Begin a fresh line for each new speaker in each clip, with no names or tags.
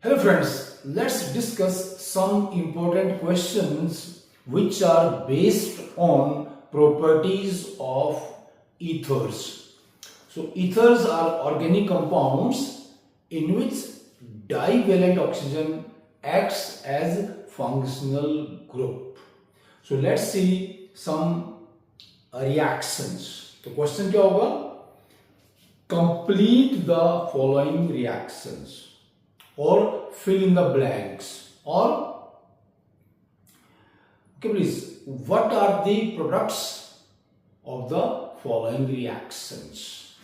Hello friends, let's discuss some important questions which are based on properties of ethers. So ethers are organic compounds in which divalent oxygen acts as functional group. So let's see some reactions. तो question क्या होगा? Complete the following reactions or fill in the blanks, or okay please, what are the products of the following reactions?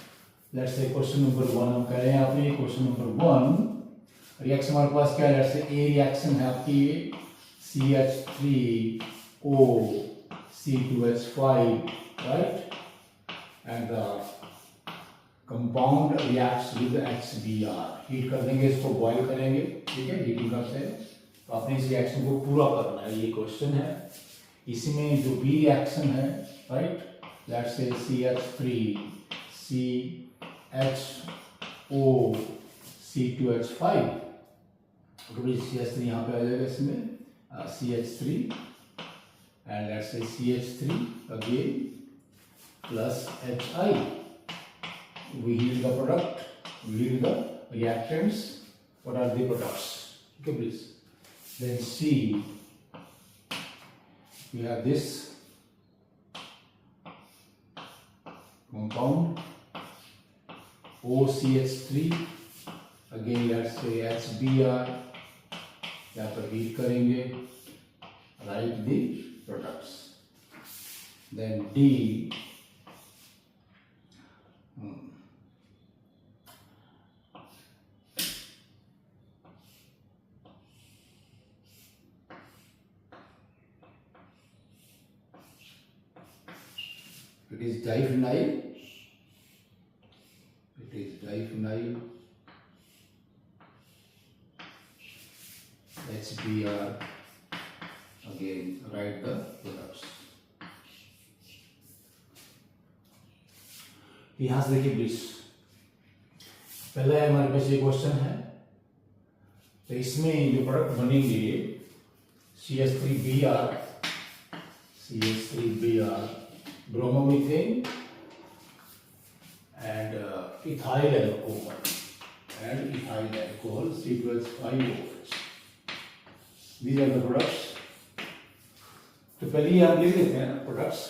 Let's say question number 1 हम कह रहे हैं आपने question number 1 reaction हमारे पास क्या है? Let's say A रिएक्शन है आपकी CH3O C2H5, right? And the compound reacts with HBr. Heat कर देंगे, इसको बॉईल करेंगे, ठीक है, हीटिंग करते हैं. तो आपने इस रिएक्शन को पूरा करना है, ये क्वेश्चन है. इसमें जो बी रिएक्शन है, right, let's say CH3 CHO C2H5, तो CH3 यहाँ पे आ जाएगा इसमें, CH3 and let's say CH3 again plus HI. We yield the product, we yield the reactants. What are the products? Okay, please. Then C, we have this compound OCH3. Again, let's say HBr. यहाँ पर heat करेंगे. Write the products. Then D. It is diphenyl. It is diphenyl. HBr. Again, write the products. यहाँ से देखिए please, पहला हमारे पास ये question है. तो इसमें जो प्रोडक्ट बनेंगे CH3Br bromomethane and ethyl alcohol C2H5OH. These are the products. तो पहले ही आप लिख लेते हैं products,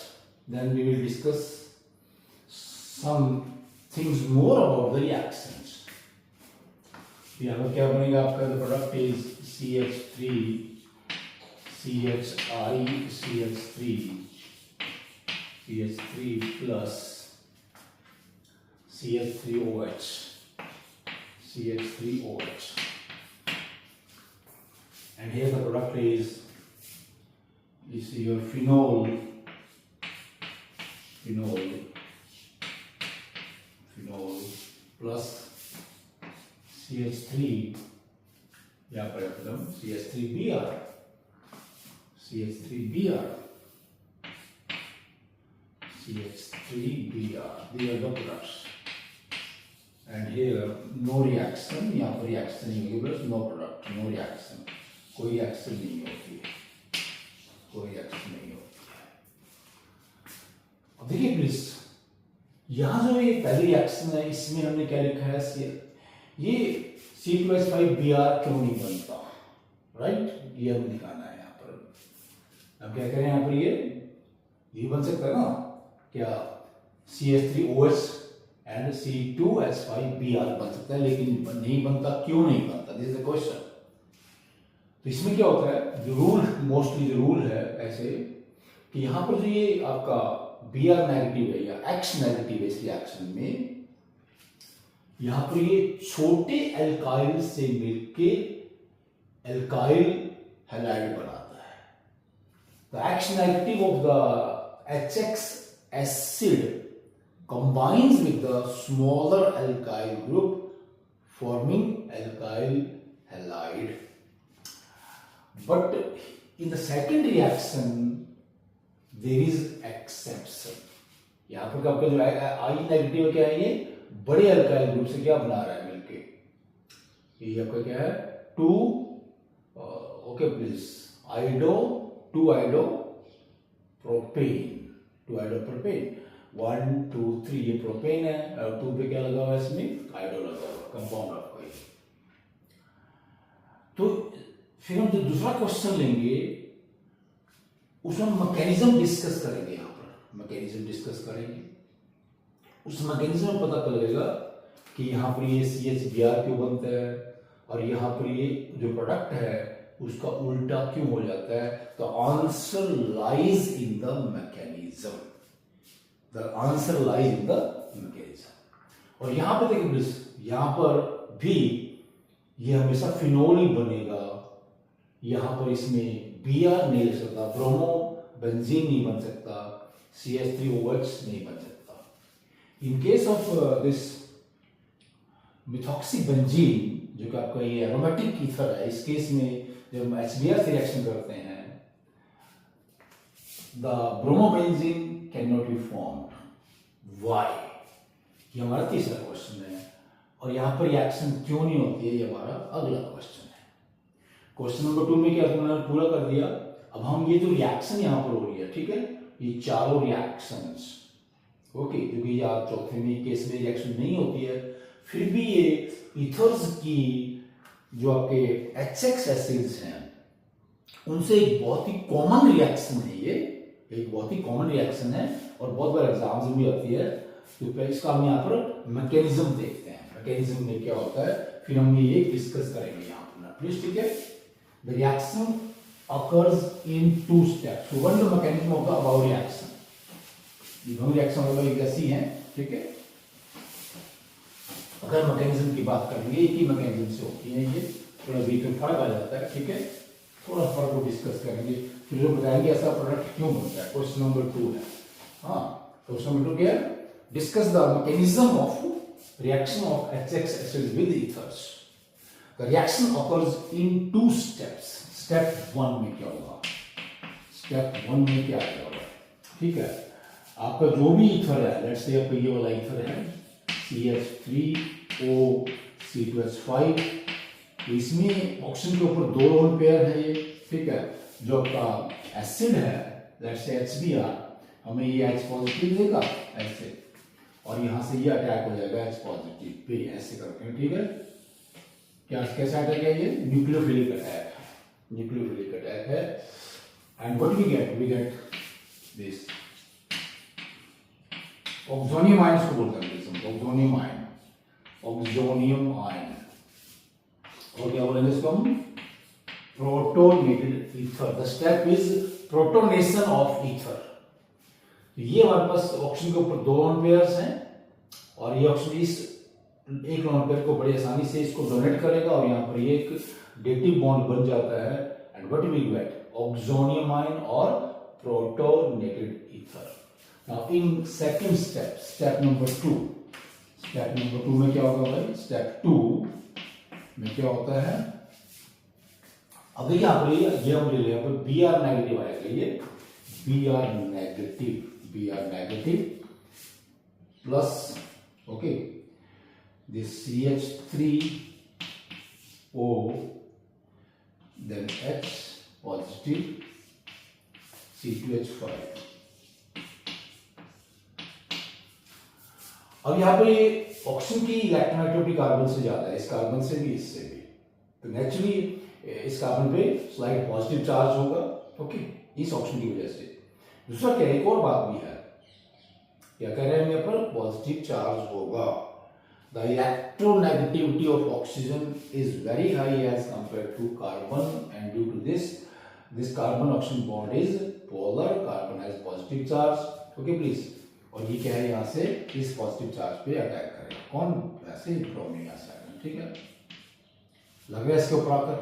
then we will discuss some things more about the reactions. यहाँ पर क्या बनेगा आपका? The product is CH3 CH3 plus CH3OH, and here the product is your phenol plus CH3, यहाँ पर एकदम CH3Br. These are the products. And here no reaction, यहाँ पर reaction नहीं होगी, बस no product, no reaction, कोई reaction नहीं होती है, अब देखिए प्लीज, यहाँ जो ये पहली रिएक्शन है इसमें हमने क्या लिखा है? ये C2H5Br क्यों नहीं बनता, राइट? ये हमें दिखाना है यहाँ पर. अब क्या करें, यहाँ पर ये बन सकता है ना क्या? CH3OH एंड C2H5Br बन सकता है, लेकिन नहीं बनता. क्यों नहीं बनता? This is the question. तो इसमें क्या होता है, जो रूल है ऐसे कि यहाँ पर जो ये आपका Br नेगेटिव है या X नेगेटिव है इस रिएक्शन में, यहाँ पर ये छोटे एल्काइल से मिलके एल्काइल हैलाइड बनाता है. The X negative of the HX acid combines with the smaller alkyl group forming alkyl halide. But in the second reaction there is exception. यहाँ पर आपका जो I नेगेटिव क्या है? ये बड़े अल्काइल ग्रुप से क्या बना रहा है मिलके? ये आपका क्या है? Two okay please iodo two iodo propane, two iodo propane, 1 2 3 ये प्रोपेन है और 2 पे क्या लगा हुआ है, इसमें आइडो लगा हुआ, कंपाउंड आपका ये। तो फिर हम जो दूसरा क्वेश्चन लेंगे उसमें मैकेनिज्म डिस्कस करेंगे, यहां पर मैकेनिज्म डिस्कस करेंगे। उस मैकेनिज्म में पता चलेगा कि यहाँ पर ये CH Br क्यों बनता है और यहाँ पर ये जो प्रोडक्ट है उसका उल्टा क्यों हो जाता है। तो answer lies in the mechanism, the answer lies in the mechanism. और यहां पर देखिए, यहां पर भी ये हमेशा फिनोल ही बनेगा, यहां पर इसमें Br नहीं लग सकता, ब्रोमो बेंजीन नहीं बन सकता, CH3OH नहीं बन सकता। इन केस ऑफ दिस मिथॉक्सीबेंजीन जो कि आपका ये एरोमेटिक ईथर है, इस केस में जब हम HBr से रिएक्शन करते हैं the bromobenzene can not be formed. Why? ये हमारा तीसरा क्वेश्चन है। और यहां पर रिएक्शन क्यों नहीं होती है, ये हमारा अगला क्वेश्चन है। क्वेश्चन नंबर 2 में क्या मैंने पूरा कर दिया। अब हम ये जो रिएक्शन यहां पर हो रही है, ठीक है, ये चारों रिएक्शंस ओके, क्योंकि ये चौथे में केस में रिएक्शन नहीं होती है, फिर भी ये ईथर्स की जो आपके HX एसिड्स हैं उनसे एक बहुत ही कॉमन रिएक्शन है, ये एक बहुत ही कॉमन रिएक्शन है और बहुत बार एग्जाम्स में भी आती है। तो इसका हम यहाँ पर मैकेनिज्म देखते हैं, मैकेनिज्म में क्या होता है, फिर हम ये डिस्कस करेंगे यहाँ पर प्लीज, ठीक है। The reaction occurs in 2 steps. So what is the mechanism of the above reaction? ये दोनों रिएक्शन होगा एक जैसी हैं, ठीक है। अगर मैकेनिज्म की बात करेंगे, एक ही मैकेनिज्म से होती है, ये थोड़ा बीच में फर्क आ जाता है, ठीक है। थोड़ा फर्क को डिस्कस करेंगे, फिर जो बताएंगे ऐसा प्रोडक्ट क्यों बनता है। क्वेश्चन नंबर 2 है, हाँ क्वेश्चन नंबर 2 क्या है, discuss the mechanism of reaction of HX acid with ethers. The reaction occurs in 2 steps. Step 1 में क्या होगा, स्टेप 1 में क्या होगा, ठीक है। आपका जो भी ईथर है, लेट्स से आपका ये वाला ईथर है CH3O C2H5, इसमें ऑक्सीजन के ऊपर 2 लोन पेयर है ये, ठीक है। जो आपका एसिड है लेट्स से HBr, हमें ये H पॉजिटिव देगा ऐसे, और यहां से ये अटैक हो जाएगा H पॉजिटिव पे, ऐसे करके, ठीक है। क्या कैसा अटैक है ये, न्यूक्लियोफिलिक अटैक है, न्यूक्लियोफिलिक अटैक है। And what we get this oxonium ion को बोलते हैं, ऑक्सोनियम आयन, ऑक्सोनियम आयन। और क्या बोलेंगे इसको हम, protonated ether. The step is protonation of ether. ये हमारे पास ऑक्सीजन के ऊपर 2 लोन पेयर्स हैं और ये ऑक्सीजन इस एक लोन पेयर को बड़ी आसानी से इसको डोनेट करेगा और यहाँ पर ये एक डेटिव बॉन्ड बन जाता है। And what we get, oxonium ion और protonated ether. Now in second step, step number 2, step number 2 में क्या होगा भाई, स्टेप 2 में क्या होता है, अब यहाँ पर ये हम ले लें, यहाँ पर Br नेगेटिव आएगा, ये Br negative plus okay this CH3O then H positive C2H5। अब यहां पर ये ऑक्सीजन की इलेक्ट्रोनेगेटिविटी कार्बन से ज्यादा है, इस कार्बन से भी इससे भी, तो नेचुरली इस कार्बन पे स्लाइड पॉजिटिव चार्ज होगा, ओके, इस ऑक्सीजन की वजह से। दूसरा क्या, एक और बात भी है, क्या कह रहे हैं यहाँ पर, पॉजिटिव चार्ज होगा। The electronegativity of oxygen is very high as compared to carbon, and due to this carbon oxygen bond is polar, carbon has positive charge, okay please। और ये क्या है, यहाँ से इस पॉजिटिव चार्ज पे अटैक करेगा, कौन, ऐसे ब्रोमीन आसाइड, ठीक है, लग रहा है इसके ऊपर आकर।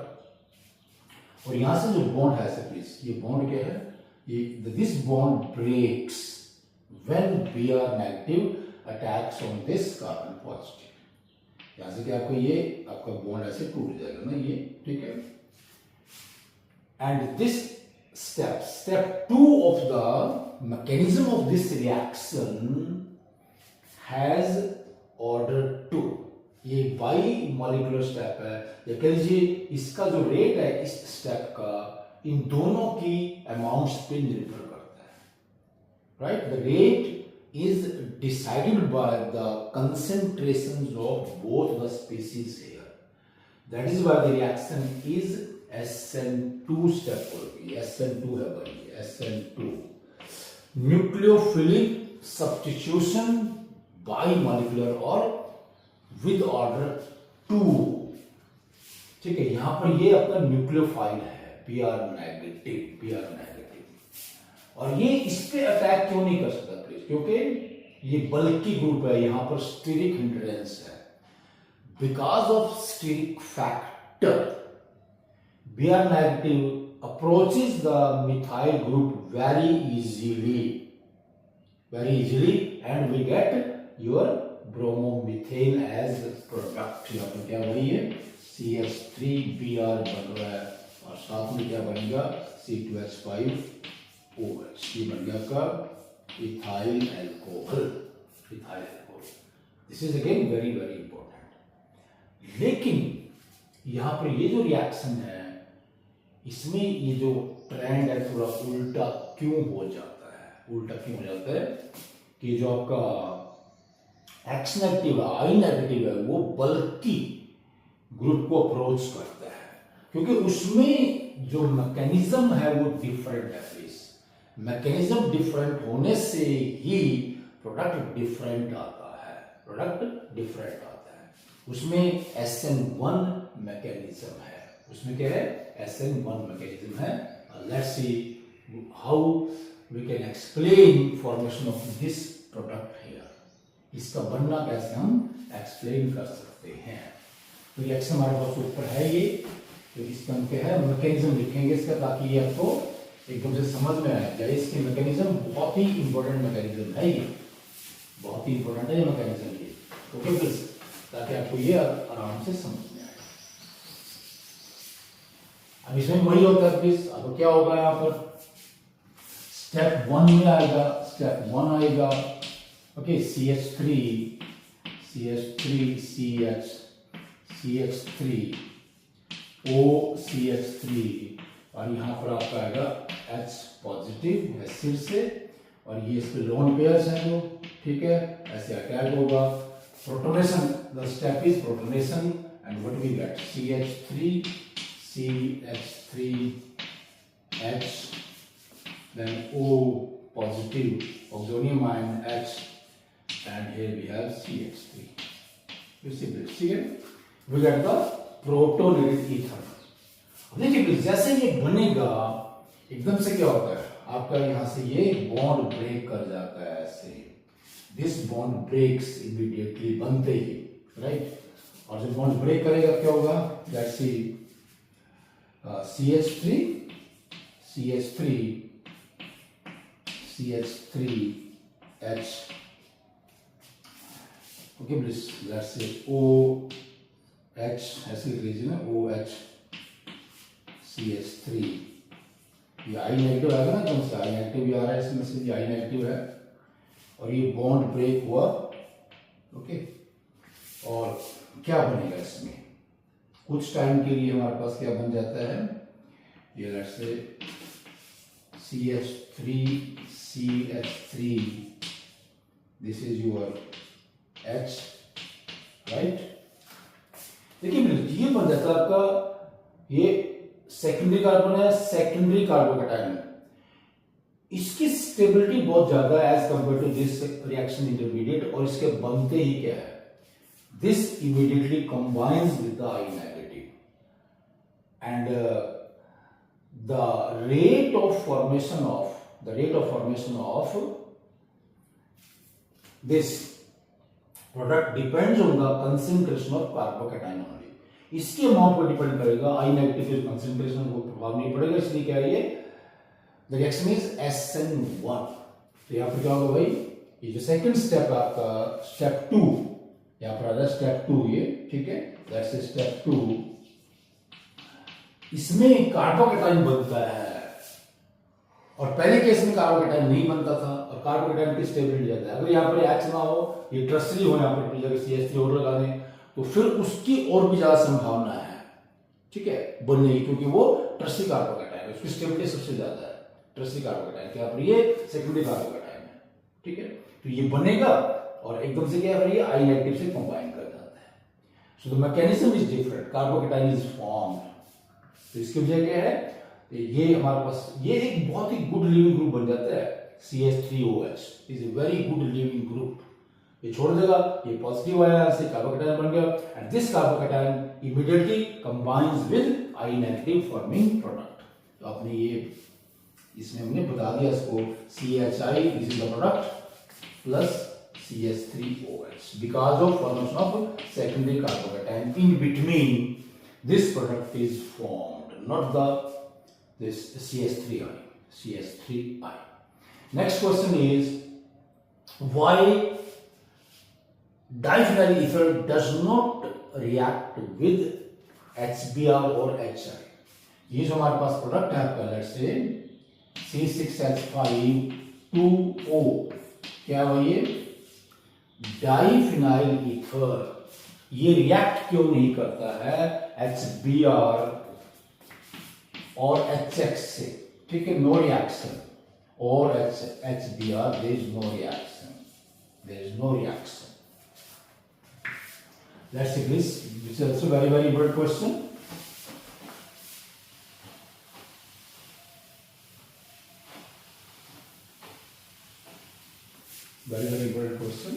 और यहाँ से जो बॉन्ड है प्लीज, ये बॉन्ड क्या है, ये this bond breaks when Br negative attacks on this carbon positive. यहां से क्या आपको ये आपका बॉन्ड ऐसे टूट जाएगा ना, ये, ठीक है। And this step 2 of the mechanism of this reaction has order 2। ये बाई मॉलिक्यूलर स्टेप है, या कह लीजिए इसका जो रेट है इस स्टेप का इन दोनों की अमाउंट्स पे निर्भर करता है, right. The rate is decided by the concentrations of both the species here. That is why the reaction is SN2 step होगी, SN2 है भाई, SN2 nucleophilic substitution bimolecular और with order 2। ठीक है, यहां पर ये अपना न्यूक्लियोफाइल है Br नेगेटिव, और ये इस पे अटैक क्यों नहीं कर सकता प्लीज, क्योंकि ये बल्कि ग्रुप है, यहां पर स्टीरिक हिंड्रेंस है। Because of steric factor Br negative approaches the methyl group very easily and we get your bromomethane as product। यहाँ पर क्या बनी है, CH3Br बन रहा है और साथ में क्या बनेगा, C2H5OH, ये बन गया आपका ethyl alcohol. This is again very very important. लेकिन यहां पर ये जो रिएक्शन है इसमें ये जो ट्रेंड है थोड़ा उल्टा क्यों हो जाता है, कि जो आपका X नेगेटिव है, I नेगेटिव है, वो बल्कि ग्रुप को अप्रोच करता है, क्योंकि उसमें जो मैकेनिज्म है वो डिफरेंट है। मैकेनिज्म डिफरेंट होने से ही प्रोडक्ट डिफरेंट आता है, उसमें SN1 मैकेनिज्म है, उसमें क्या है, SN1 मैकेनिज्म है। Let's see how we can explain formation of this product here, इसका बनना कैसे हम एक्सप्लेन कर सकते हैं। तो रिएक्शन हमारे पास ऊपर है ये, तो इसका हम क्या है मैकेनिज्म लिखेंगे इसका, ताकि ये आपको एकदम से समझ में आया जाए। इसकी मैकेनिज्म बहुत ही इंपॉर्टेंट मैकेनिज्म है, ये बहुत ही इंपॉर्टेंट है ये मैकेनिज्म ये, ओके प्लीज, ताकि आपको ये आराम से समझ में आए। अब इसमें वही होता है प्लीज, अब क्या होगा यहाँ पर स्टेप 1 में आएगा, स्टेप 1 आएगा, ओके, CH3 और यहाँ पर आपका आएगा H पॉजिटिव एसिड से, और ये इस पे लोन पेयर्स हैं जो, ठीक है, ऐसे अटैक होगा। Protonation, the step is protonation and what we get, CH3H, then O positive oxonium ion H, and here we have CH3। You see this, ठीक है, we get the protonated ether। देखिए जैसे ये बनेगा एकदम से क्या होता है आपका, यहां से ये बॉन्ड ब्रेक कर जाता है ऐसे, दिस बॉन्ड ब्रेक्स इमीडिएटली बनते ही, राइट। और जब बॉन्ड ब्रेक करेगा क्या होगा, let's see CH3H, okay please, let's say OH ऐसे रीजन है, OH CH3, ये I नेगेटिव आएगा ना, कौन सा I नेगेटिव भी आ रहा है इसमें से, ये I नेगेटिव है और ये बॉन्ड ब्रेक हुआ, ओके। और क्या बनेगा इसमें, कुछ टाइम के लिए हमारे पास क्या बन जाता है, ये let's say CH3, this is your H, right. देखिए ये बन जाता है आपका, ये सेकेंडरी कार्बन है, सेकेंडरी कार्बोकैटायन, इसकी स्टेबिलिटी बहुत ज्यादा है as compare to this reaction intermediate, और इसके बनते ही क्या है, this immediately combines with the I negative and the rate of formation of this product depends on the concentration of carbocation only. इसके अमाउंट पर डिपेंड करेगा, I नेगेटिव कंसेंट्रेशन को प्रभाव नहीं पड़ेगा, इसलिए क्या है ये, द रिएक्शन इज SN1। तो यहाँ पर क्या होगा भाई, ये जो सेकंड स्टेप है आपका, स्टेप 2, यहाँ पर आ रहा है स्टेप 2 ये, ठीक है, दैट्स स्टेप 2। इसमें कार्बोकैटायन बनता है, और पहले केस में कार्बोकैटायन नहीं बनता था, और कार्बोकैटायन की स्टेबिलिटी जाता है। अगर यहाँ पर H ना हो, ये ट्रस्टली हो, यहाँ पर जगह CH3 और लगा दें, तो फिर उसकी और भी ज्यादा संभावना है, ठीक है, बनने की, क्योंकि वो टर्सरी कार्बोकैटायन है, उसकी स्टेबिलिटी सबसे ज्यादा है टर्सरी कार्बोकैटायन के, पर ये सेकेंडरी कार्बोकैटायन है, ठीक है। तो ये बनेगा और एकदम से क्या करेगा, आई नेगेटिव से कंबाइन कर जाता है। So the mechanism is different, carbocation is formed. तो इसकी वजह क्या है, ये हमारे पास ये एक बहुत ही गुड लिविंग ग्रुप बन जाता है, CH3OH is a very good leaving group. ये छोड़ देगा, ये पॉजिटिव आया से कार्बोकैटायन बन गया, and this carbocation immediately combines with I negative forming product. तो आपने ये इसमें हमने बता दिया इसको, CHI this is the product plus CH3OH because of formation of secondary carbocation in between this product is formed, not this CH3I. Next question is, why diphenyl ether does not react with HBr or HI? ये जो हमारे पास product है आपका, let's say C6H5 2O, क्या हुआ ये diphenyl ether, ये react क्यों नहीं करता है HBr और HX से, ठीक है, नो रिएक्शन, और HBr there is no reaction, there is no reaction. Let's see this is also very very important question. Very very important question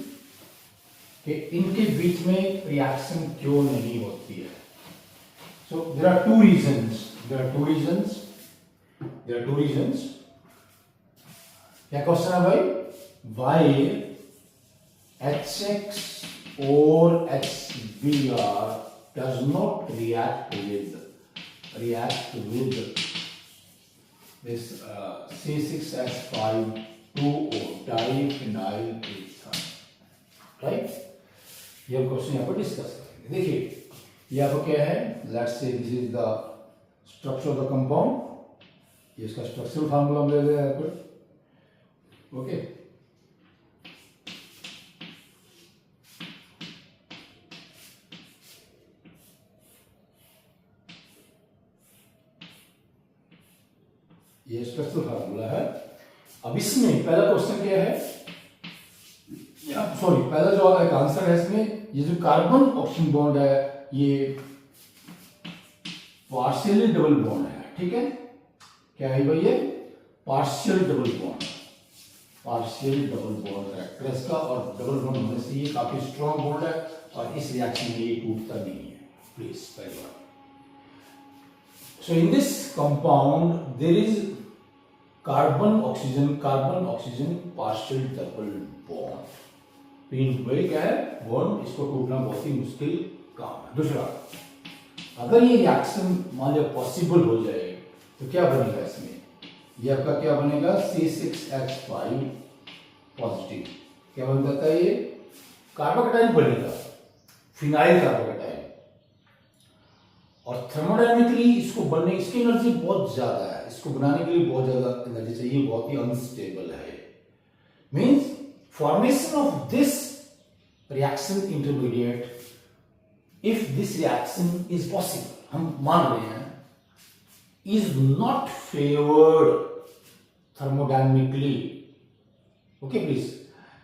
कि इनके बीच में रिएक्शन क्यों नहीं होती है। So there are two reasons. क्या क्वेश्चन है भाई, why HX or HBr does not react with this C6H5 2O diphenyl ether, right? ये क्वेश्चन यहाँ पर डिस्कस करेंगे। देखिए ये आपको क्या है, let's say this is the structure of the compound, ये इसका स्ट्रक्चरल फार्मूला हम ले लेंगे यहाँ पर, ओके। ये स्ट्रक्चरल फार्मूला है। अब इसमें पहला क्वेश्चन क्या है, सॉरी पहला जो एक आंसर है इसमें, ये जो कार्बन ऑक्सीजन बॉन्ड है ये पार्शियली डबल बॉन्ड है, ठीक है, क्या है भाई ये पार्शियल डबल बॉन्ड कैरेक्टर इसका, और डबल बॉन्ड होने से ये काफी स्ट्रॉन्ग बॉन्ड है और इस रिएक्शन में ये टूटता नहीं है, प्लीज पहली बात। So in this compound there is carbon oxygen partial double bond, तीन भाई क्या है बॉन्ड, इसको टूटना बहुत ही मुश्किल काम है। दूसरा, अगर ये रिएक्शन मान लिया पॉसिबल हो जाए तो क्या बनेगा इसमें, ये आपका क्या बनेगा C6H5 पॉजिटिव, क्या बन जाता है ये कार्बोकैटायन बनेगा, फिनाइल कार्बोकैटायन, और थर्मोडायनेमिकली इसको बनने इसकी एनर्जी बहुत ज्यादा है, इसको बनाने के लिए बहुत ज्यादा एनर्जी चाहिए, बहुत ही अनस्टेबल है। Means formation of this reaction intermediate, if this reaction is possible, हम मान रहे हैं, is not favored thermodynamically, okay please,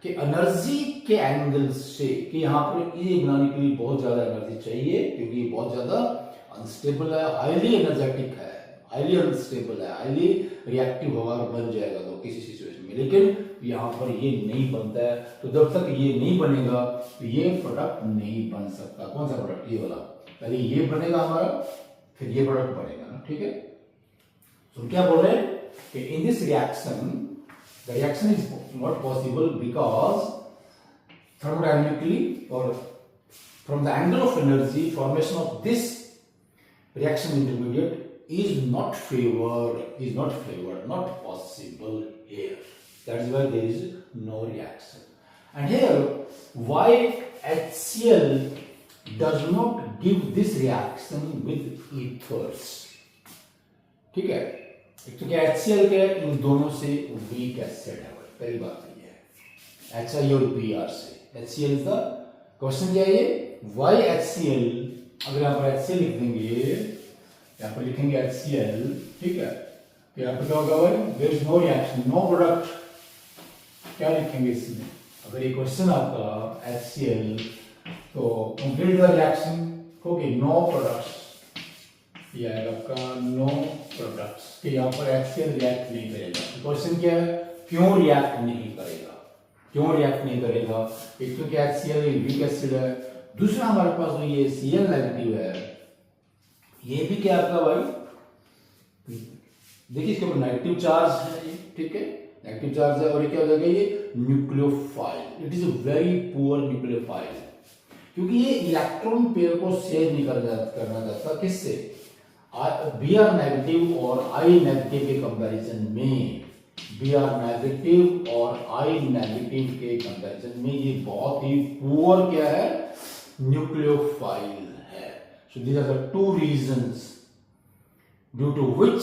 कि एनर्जी के एंगल से, कि यहाँ पर ये बनाने के लिए बहुत ज्यादा एनर्जी चाहिए, क्योंकि ये बहुत ज्यादा अनस्टेबल है, हाईली एनर्जेटिक है, हाईली अनस्टेबल है, हाईली रिएक्टिव होगा और बन जाएगा तो किसी सिचुएशन में, लेकिन यहाँ पर ये नहीं बनता है। तो जब तक ये नहीं बनेगा तो ये प्रोडक्ट नहीं बन सकता। कौन सा प्रोडक्ट, ये वाला, पहले ये बनेगा हमारा, फिर ये प्रोडक्ट बनेगा ना, ठीक है। तो क्या बोल रहे हैं कि in this reaction the reaction is not possible because thermodynamically और from the angle of energy formation of this reaction intermediate is not favored, not possible here. That is why there is no reaction. And here, why HCl does not give this reaction with ethers? ठीक है, एक तो क्या HCl के इन दोनों से weak acid है, पहली बात ये है, HI और Br से। HCl is the question क्या है ये YHCl, अगर यहाँ पर HCl लिख देंगे, यहाँ पर लिखेंगे HCl, ठीक है, तो यहाँ पर क्या होगा भाई, there is no reaction, no product, क्या लिखेंगे इसमें, अगर ये क्वेश्चन आपका HCl, तो complete the reaction, okay, no products, ये आएगा आपका नो प्रोडक्ट्स, कि यहाँ पर HCl रिएक्ट नहीं करेगा। क्वेश्चन क्या है, क्यों रिएक्ट नहीं करेगा, क्यों रिएक्ट नहीं करेगा, एक तो क्या HCl वीक एसिड है, दूसरा हमारे पास जो ये Cl नेगेटिव है, ये भी क्या आपका भाई, देखिए इसके ऊपर नेगेटिव चार्ज है, ठीक है, नेगेटिव चार्ज है, और ये क्या हो जाएगा, ये nucleophile, it is a very poor nucleophile, क्योंकि ये इलेक्ट्रॉन पेयर को शेयर नहीं करना चाहता, किससे, Br नेगेटिव और I नेगेटिव के कंपैरिजन में, Br नेगेटिव और I नेगेटिव के कंपैरिजन में ये बहुत ही पुअर क्या है, न्यूक्लियोफाइल है। So these are the two reasons due to which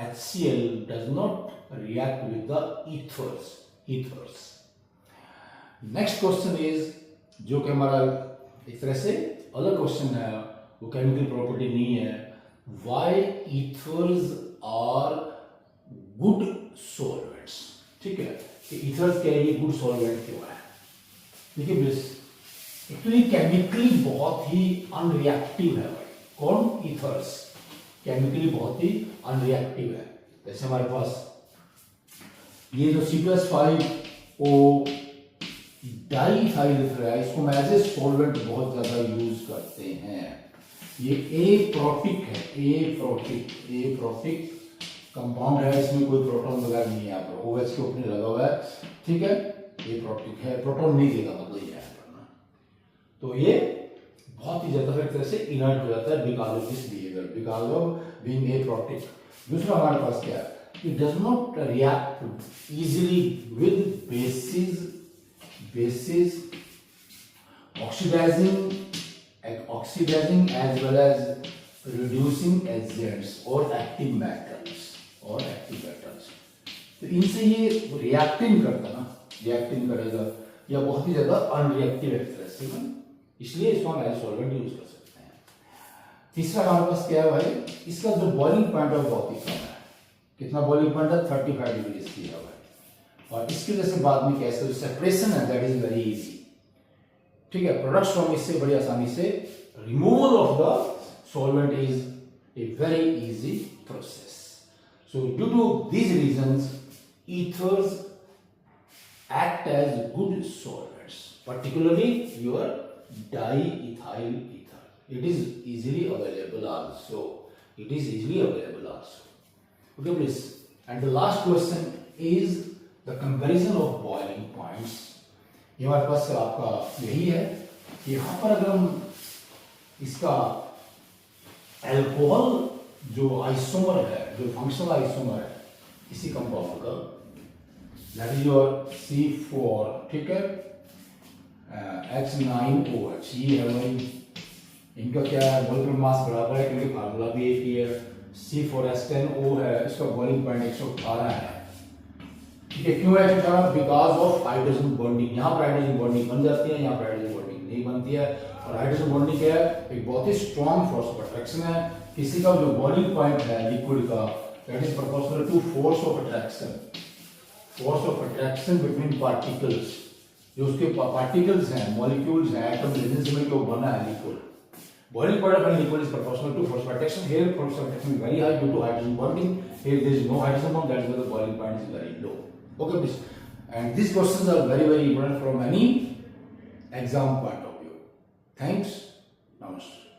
HCl does not react with the ethers. Next question is, जो कि हमारा एक तरह से अलग क्वेश्चन है, वो केमिकल प्रॉपर्टी नहीं है, why ethers are good solvents, ठीक है, कि ethers क्या है, ये गुड सॉल्वेंट क्यों है, देखिए प्लीज, एक तो ये केमिकली बहुत ही अनरिएक्टिव है भाई, कौन, ethers केमिकली बहुत ही अनरिएक्टिव है। जैसे हमारे पास ये जो C+5O डाइथाइल है, इसको हम एज ए सॉल्वेंट बहुत ज्यादा यूज करते हैं, ये एप्रोटिक है, एप्रोटिक कंपाउंड है, इसमें कोई प्रोटॉन वगैरह नहीं है, यहाँ पर OH के ऊपर लगा हुआ है, ठीक है, एप्रोटिक है, प्रोटॉन नहीं देगा, मतलब ये है ना, तो ये बहुत ही ज्यादा एक तरह से इनर्ट हो जाता है because of this behaviour, because of being aprotic. दूसरा हमारे पास क्या है, it does not react easily with basis oxidizing as well as reducing agents और active metals, तो इनसे ये रिएक्टिंग करता ना, रिएक्टिंग करेगा, या बहुत ही ज्यादा अनरिएक्टिव एक तरह से, इसलिए इसको हम एज सॉल्वेंट यूज कर सकते हैं। तीसरा हमारे पास क्या है भाई, इसका जो बॉइलिंग पॉइंट है बहुत ही कम है, कितना बॉइलिंग पॉइंट है, 35 डिग्री की है भाई, और इसकी वजह से बाद में कैसे जो सेपरेशन है दैट इज वेरी इजी, ठीक है, प्रोडक्ट्स फ्रॉम इससे बड़ी आसानी से, removal of the solvent is a very easy process. So due to these reasons ethers act as good solvents, particularly your diethyl ether. It is easily available also. Okay, please. And the last question is the comparison of boiling points. ये हमारे पास आपका यही है कि यहाँ पर अगर हम इसका अल्कोहल जो आइसोमर है, जो फंक्शनल आइसोमर है इसी कंपाउंड का, दैट इज योर C4, ठीक है, H9OH, ये है भाई, इनका क्या है, मोलिकुलर मास बराबर है क्योंकि फार्मूला भी एक ही है, C4H10O है, इसका बॉइलिंग पॉइंट 118 है, ठीक है, क्यों है 118, बिकॉज ऑफ हाइड्रोजन बॉन्डिंग, यहाँ पर हाइड्रोजन बॉन्डिंग बन जाती है, यहाँ पर हाइड्रोजन बॉन्डिंग नहीं बनती है, और हाइड्रोजन बॉन्डिंग क्या है, एक बहुत ही स्ट्रॉन्ग फोर्स ऑफ अट्रैक्शन है, किसी का जो बॉइलिंग पॉइंट है लिक्विड का, that is proportional to force of attraction between particles, जो उसके पार्टिकल्स हैं, मॉलिक्यूल्स हैं, एटम जिनसे मिलकर वो बना है liquid, boiling point of a liquid is proportional to force of attraction. Here force of attraction is very high due to hydrogen bonding. Here there is no hydrogen bond, that is why the boiling point is very low. Okay, please. And these questions are very important from any exam point of view. Thanks. Namaste.